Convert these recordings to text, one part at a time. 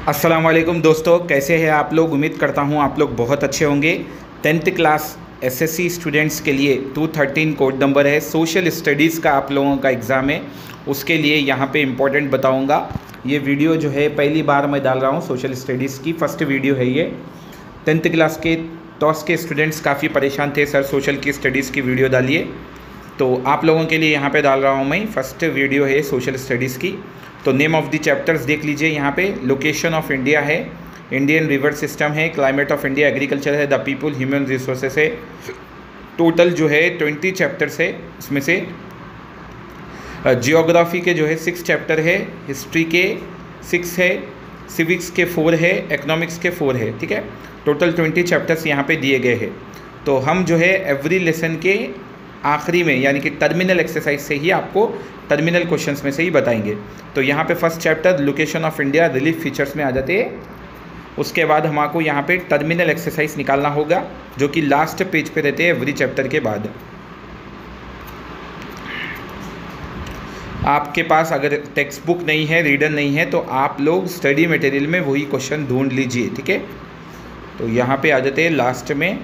अस्सलाम वालेकुम दोस्तों, कैसे हैं आप लोग। उम्मीद करता हूं आप लोग बहुत अच्छे होंगे। 10th क्लास एसएससी स्टूडेंट्स के लिए 213 कोड नंबर है। सोशल स्टडीज़ का आप लोगों का एग्ज़ाम है, उसके लिए यहाँ पे इम्पोर्टेंट बताऊंगा। ये वीडियो जो है पहली बार मैं डाल रहा हूँ, सोशल स्टडीज़ की फ़र्स्ट वीडियो है ये। 10th क्लास के टॉस के स्टूडेंट्स काफ़ी परेशान थे, सर सोशल की स्टडीज़ की वीडियो डालिए, तो आप लोगों के लिए यहाँ पे डाल रहा हूँ मैं। फर्स्ट वीडियो है सोशल स्टडीज़ की। तो नेम ऑफ़ द चैप्टर्स देख लीजिए यहाँ पे। लोकेशन ऑफ इंडिया है, इंडियन रिवर सिस्टम है, क्लाइमेट ऑफ इंडिया, एग्रीकल्चर है, द पीपल, ह्यूमन रिसोर्सेस है। टोटल जो है 20 चैप्टर्स है। इसमें से जियोग्राफी के जो है 6 चैप्टर है, हिस्ट्री के 6 है, सिविक्स के 4 है, इकोनॉमिक्स के 4 है। ठीक है, टोटल 20 चैप्टर्स यहाँ पे दिए गए हैं। तो हम जो है एवरी लेसन के आखिरी में यानी कि टर्मिनल एक्सरसाइज से ही आपको टर्मिनल क्वेश्चंस में से ही बताएंगे। तो यहाँ पे first chapter location of India relief features में आ जाते हैं। उसके बाद हमको यहाँ पे टर्मिनल एक्सरसाइज निकालना होगा, जो कि लास्ट पेज पे रहते हैं एवरी चैप्टर के बाद। आपके पास अगर टेक्स्ट बुक नहीं है, रीडर नहीं है, तो आप लोग स्टडी मटेरियल में वही क्वेश्चन ढूंढ लीजिए। ठीक है, तो यहाँ पे आ जाते हैं लास्ट में।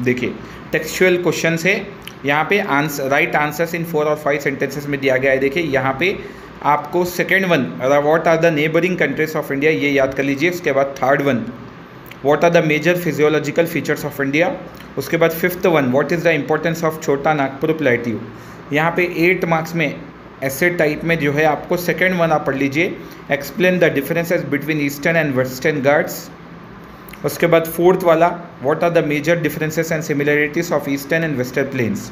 देखिए टेक्सचुअल क्वेश्चन है यहाँ पे। आंसर राइट आंसर्स इन 4 और 5 सेंटेंसेस में दिया गया है। देखिए यहाँ पे आपको second one what are the neighbouring countries of India, ये याद कर लीजिए। उसके बाद third one what are the major physiological features of India. उसके बाद fifth one what is the importance of Chota Nagpur plateau. यहाँ पे 8 मार्क्स में ऐसे टाइप में जो है आपको सेकेंड वन आप पढ़ लीजिए। Explain the differences between eastern and western Ghats. उसके बाद फोर्थ वाला what are the major differences and similarities of eastern and western plains.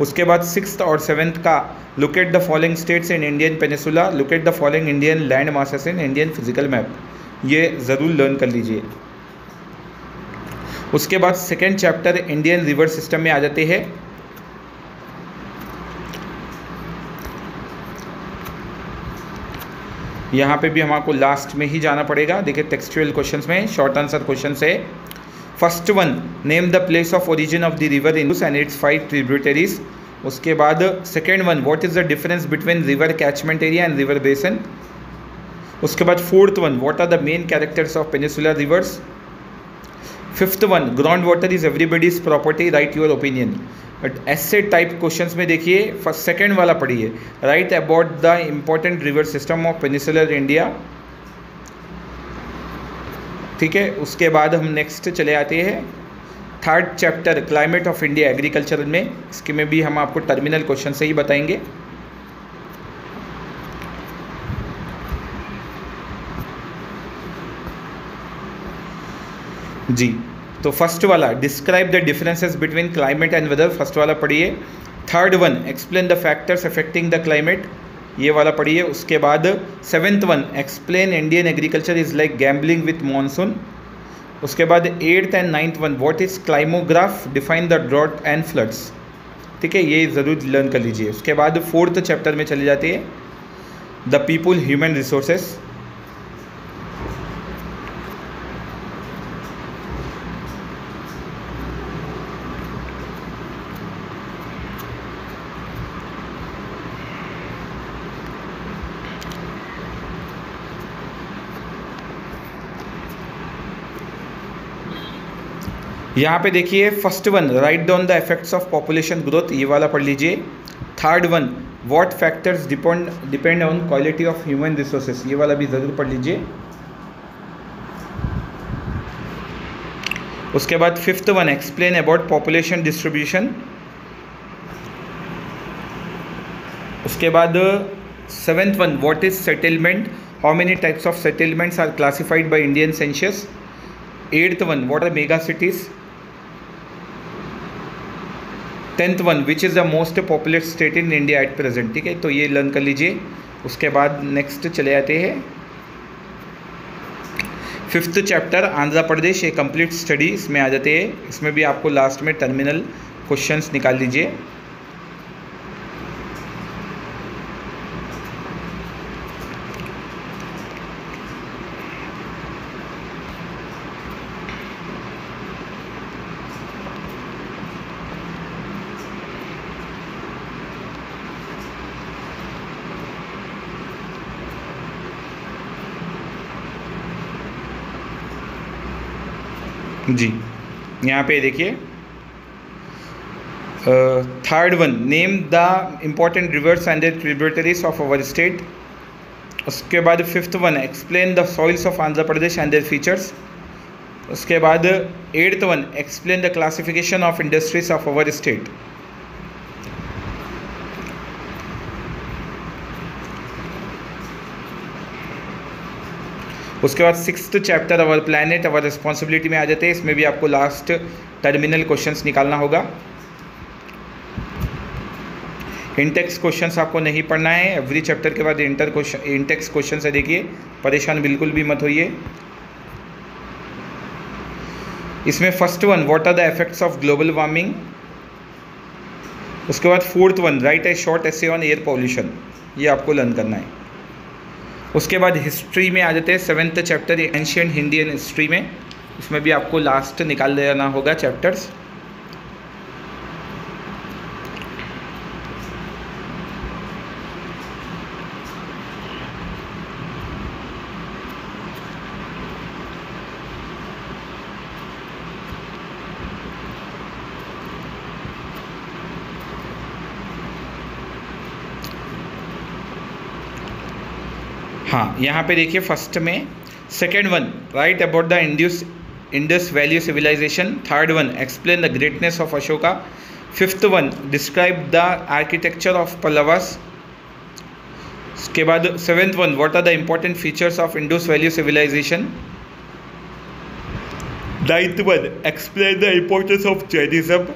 उसके बाद 6th और 7th का look at the following states in Indian peninsula, look at the following Indian land masses in Indian physical map. ये ज़रूर learn कर लीजिए। उसके बाद second chapter Indian river system में आ जाते हैं। यहाँ पे भी हमको लास्ट में ही जाना पड़ेगा। देखिए टेक्सचुअल क्वेश्चंस में शॉर्ट आंसर क्वेश्चन है। First one name the place of origin of the river Indus and its 5 tributaries. उसके बाद second one what is the difference between river catchment area and river basin. उसके बाद fourth one what are the main characters of peninsular rivers. Fifth one ground water is everybody's property, write your opinion. But ऐसे type questions में देखिए first second वाला पढ़िए, right about the important river system of peninsular India. ठीक है, उसके बाद हम नेक्स्ट चले आते हैं third chapter climate of India agriculture में। इसके में भी हम आपको टर्मिनल क्वेश्चन से ही बताएंगे। जी, तो फर्स्ट वाला describe the differences between climate and weather, first वाला पढ़िए। Third one explain the factors affecting the climate, ये वाला पढ़िए। उसके बाद 7th one explain Indian agriculture is like gambling with monsoon. उसके बाद 8th and 9th one what is climograph, define the drought and floods. ठीक है, ये ज़रूर लर्न कर लीजिए। उसके बाद 4th चैप्टर में चले जाते हैं द पीपल, ह्यूमन रिसोर्सेस। यहाँ पे देखिए first one write down the effects of population growth, ये वाला पढ़ लीजिए। Third one what factors depend on quality of human resources, ये वाला भी ज़रूर पढ़ लीजिए। उसके बाद fifth one explain about population distribution. उसके बाद 7th one what is settlement, how many types of settlements are classified by Indian census. 8th one what are mega cities. 10th one which is the most popular state in India at present. ठीक है, तो ये learn कर लीजिए। उसके बाद next चले जाते हैं 5th चैप्टर आंध्र प्रदेश, ये कंप्लीट स्टडी इसमें आ जाते हैं। इसमें भी आपको लास्ट में टर्मिनल क्वेश्चंस निकाल लीजिए। जी, यहाँ पे देखिए third one, name the important rivers and the tributaries of our state. उसके बाद fifth one, explain the soils of Andhra Pradesh and their features. उसके बाद eighth one, explain the classification of industries of our state. उसके बाद sixth chapter our planet our responsibility में आ जाते हैं। इसमें भी आपको लास्ट टर्मिनल क्वेश्चंस निकालना होगा। इंटेक्स क्वेश्चंस आपको नहीं पढ़ना है, एवरी चैप्टर के बाद इंटेक्स क्वेश्चंस है, देखिए परेशान बिल्कुल भी मत होइए। इसमें first one, what are the effects of global warming. उसके बाद fourth one, write a short essay on air pollution, ये आपको लर्न करना है। उसके बाद हिस्ट्री में आ जाते हैं, seventh chapter ancient Indian history में, इसमें भी आपको लास्ट निकाल देना होगा चैप्टर्स। हाँ, यहाँ पे देखिए फर्स्ट में second one, right about the Indus valley civilisation. Third one, explain the greatness of Ashoka. Fifth one, describe the architecture of Pallavas. उसके बाद seventh one, what are the important features of Indus valley civilisation. Ninth one, explain the importance of Jainism.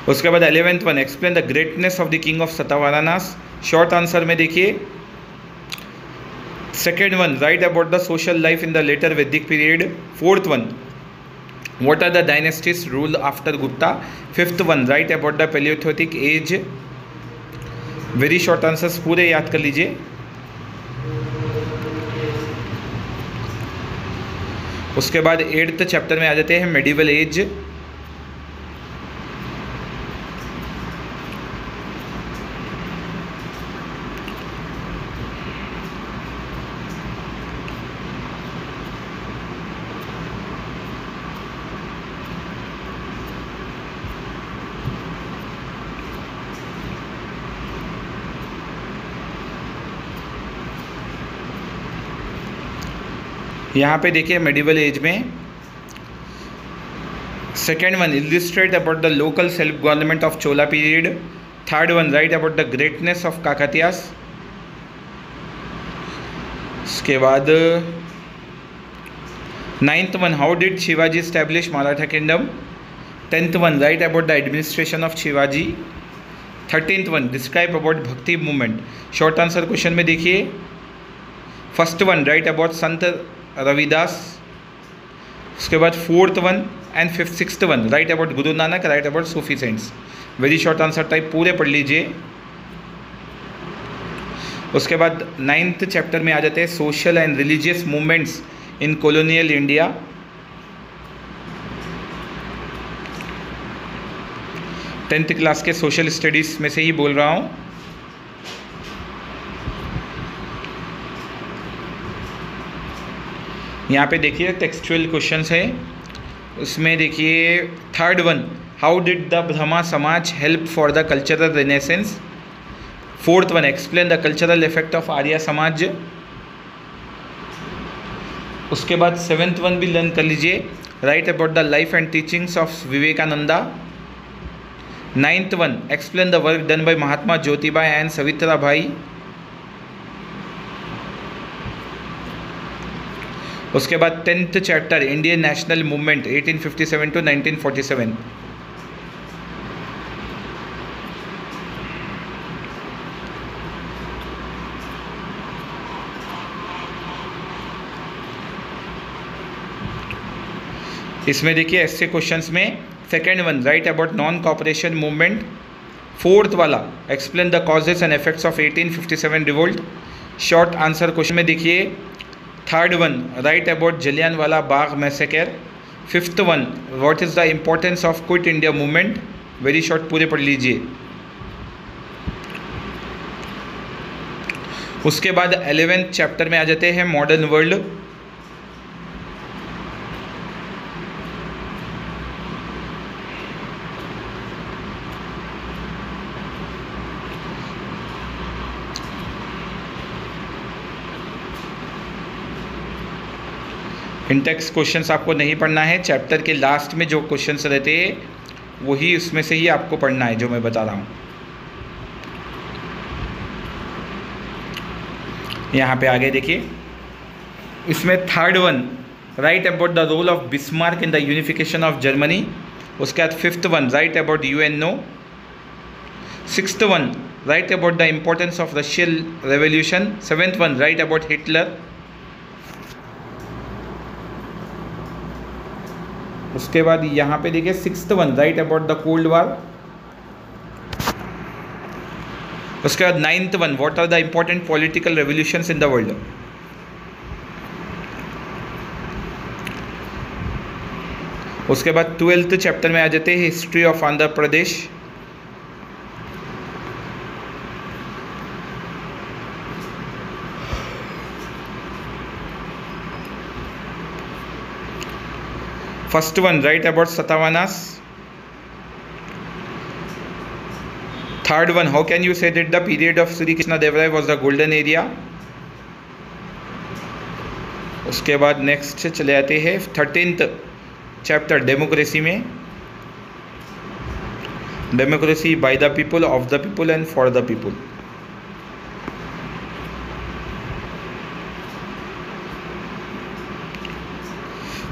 उसके बाद 11th one, explain the greatness of the king of Satavahanas. Short answer में देखिए second one, right about the social life in the later Vedic period. Fourth one, what are the dynasties rule after Gupta. Fifth one, right about the palaeolithic age. Very short answers पूरे याद कर लीजिए। उसके बाद 8th chapter में आ जाते हैं, मेडिवल एज। यहाँ पे देखिए मेडिवल एज में second one, illustrate about the local self government of Chola period. Third one, right about the greatness of Kakatiyas. उसके बाद ninth one, how did Shivaji establish Maratha kingdom. 10th one, right about the administration of Shivaji. 13th one, describe about bhakti movement. Short answer question में देखिए first one, right about संत रविदास। उसके बाद 4th one and 6th one, right about Guru Nanak, write about Sufi saints. Very short answer type पूरे पढ़ लीजिए। उसके बाद 9th chapter में आ जाते हैं, social and religious movements in colonial India. Tenth class के सोशल स्टडीज़ में से ही बोल रहा हूँ। यहाँ पे देखिए टेक्सचुअल क्वेश्चंस है, उसमें देखिए third one, how did the Brahmo Samaj help for the cultural renaissance. Fourth one, explain the cultural effect of Arya Samaj. उसके बाद 7th वन भी लर्न कर लीजिए, write about the life and teachings of Vivekananda. 9th one, explain the work done by Mahatma Jyotiba and Savitri Bai. उसके बाद 10th chapter, Indian national movement 1857 to 1947। इसमें देखिए ऐसे क्वेश्चंस में second one, right about non cooperation movement. Fourth वाला, explain the causes and effects of 1857 revolt. Short answer question में देखिए third one, right about Jallianwala Bagh massacre. Fifth one, what is the importance of quit India movement. Very short पूरे पढ़ लीजिए। उसके बाद 11th chapter में आ जाते हैं, मॉडर्न वर्ल्ड। इंटेक्स क्वेश्चंस आपको नहीं पढ़ना है, चैप्टर के लास्ट में जो क्वेश्चंस रहते हैं वही उसमें से ही आपको पढ़ना है जो मैं बता रहा हूँ। यहाँ पे आगे देखिए, इसमें third one, right about the role of Bismarck in the unification of Germany. उसके बाद fifth one, right about UNO। Sixth one, right about the importance of Russian revolution. Seventh one, right about Hitler. उसके बाद यहाँ पे देखिए sixth one, right about the cold war. उसके बाद ninth one, what are the important political revolutions in the world. उसके बाद twelfth chapter में आ जाते हैं history of Andhra Pradesh. First one, right about Satavahanas. Third one, how can you say that the period of Shri Krishna Deva Raya was the golden era. उसके बाद next चले आते हैं 13th चैप्टर डेमोक्रेसी में, democracy by the people, of the people and for the people.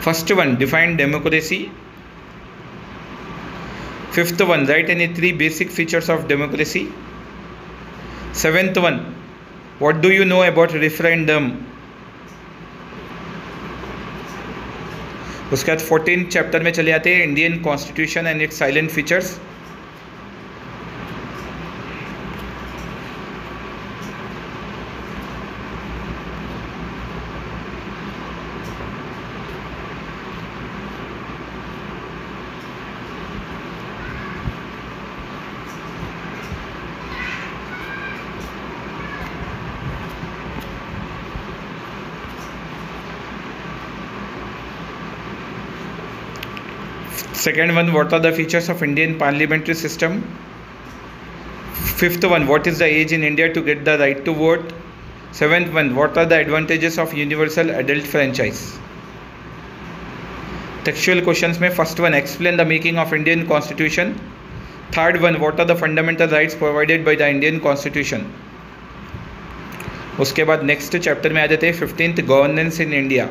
First one, define democracy. Fifth one, write any 3 basic features of democracy. Seventh one, what do you know about referendum. उसके बाद 14th chapter में चले आते हैं Indian constitution and it's salient features. Second one, what are the features of Indian parliamentary system? Fifth one, what is the age in India to get the right to vote? Seventh one, what are the advantages of universal adult franchise? Textual questions में first one, explain the making of Indian constitution. Third one, what are the fundamental rights provided by the Indian constitution? उसके बाद next chapter में आ जाते हैं 15th, governance in India.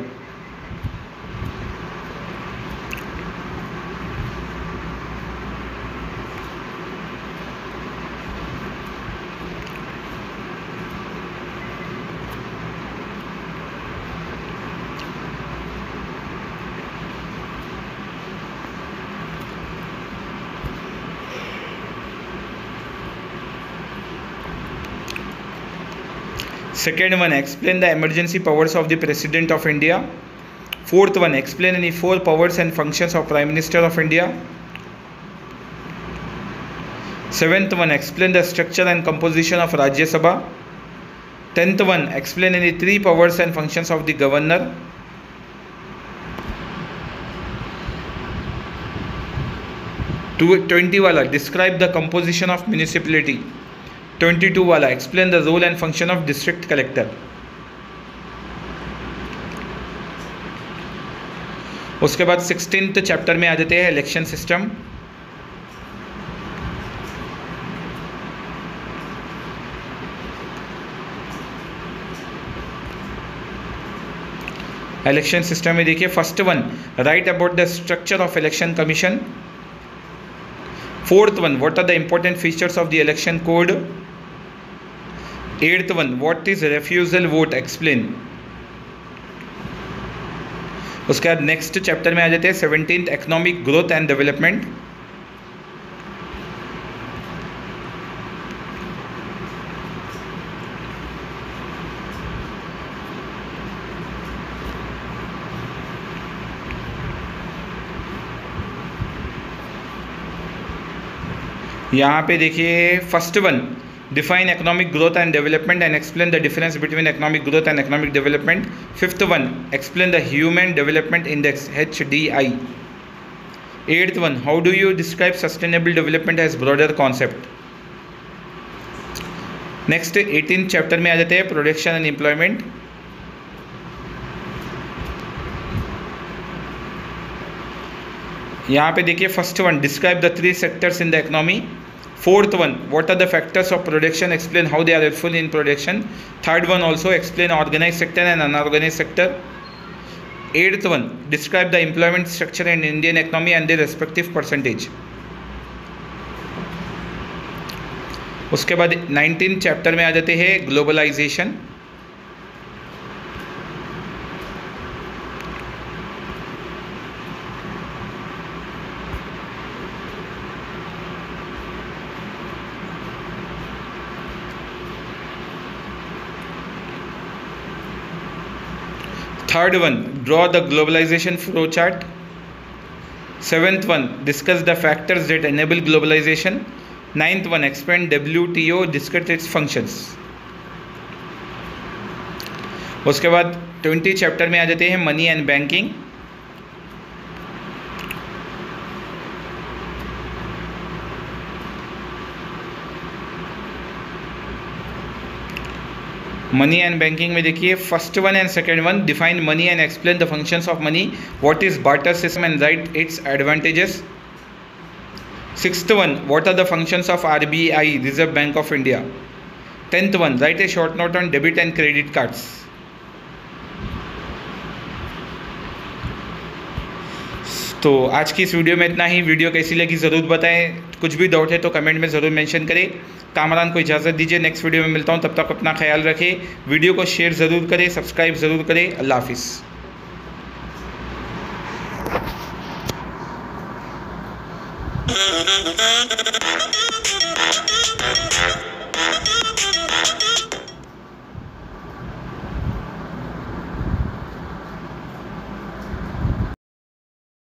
Second one, explain the emergency powers of the President of India. Fourth one, explain any 4 powers and functions of Prime Minister of India. Seventh one, explain the structure and composition of Rajya Sabha. 10th one, explain any 3 powers and functions of the Governor. 20 वाला, describe the composition of municipality. 22 वाला, explain the role and function of district collector. उसके बाद 16th chapter में आ जाते हैं election system. Election system में देखिए first one, right about the structure of election commission. Fourth one, what are the important features of the election code. Eighth one, what is refusal vote, explain. उसके बाद next chapter में आ जाते हैं 17th, economic growth and development. यहाँ पे देखिए first one, define economic growth and development and explain the difference between economic growth and economic development. Fifth one, explain the human development index HDI। Eighth one, how do you describe sustainable development as broader concept. Next 18th chapter में आ जाते हैं production and employment. यहाँ पे देखिए first one, describe the 3 sectors in the economy. Fourth one, what are the factors of production, explain how they are helpful in production. Third one also, explain organise sector and unorganise sector. Eighth one, describe the employment structure in Indian economy and the respective percentage. उसके बाद 19 chapter में आ जाते हैं globalisation. Third one, draw the globalisation flow chart. Seventh one, discuss the factors that enable globalisation. Ninth one, expand WTO, discuss its functions. उसके बाद 20 chapter में आ जाते हैं money and banking. Money and banking में देखिए first one and second one, define money and explain the functions of money, what is barter system and write its advantages. Sixth one, what are the functions of RBI, reserve bank of India. 10th one, write a short note on debit and credit cards. तो आज की इस video में इतना ही। Video कैसी लगी ज़रूर बताएं, कुछ भी डाउट है तो कमेंट में ज़रूर मेंशन करें। कामरान को इजाज़त दीजिए, नेक्स्ट वीडियो में मिलता हूं, तब तक अपना ख्याल रखें। वीडियो को शेयर ज़रूर करें, सब्सक्राइब ज़रूर करें। अल्लाह हाफिज़।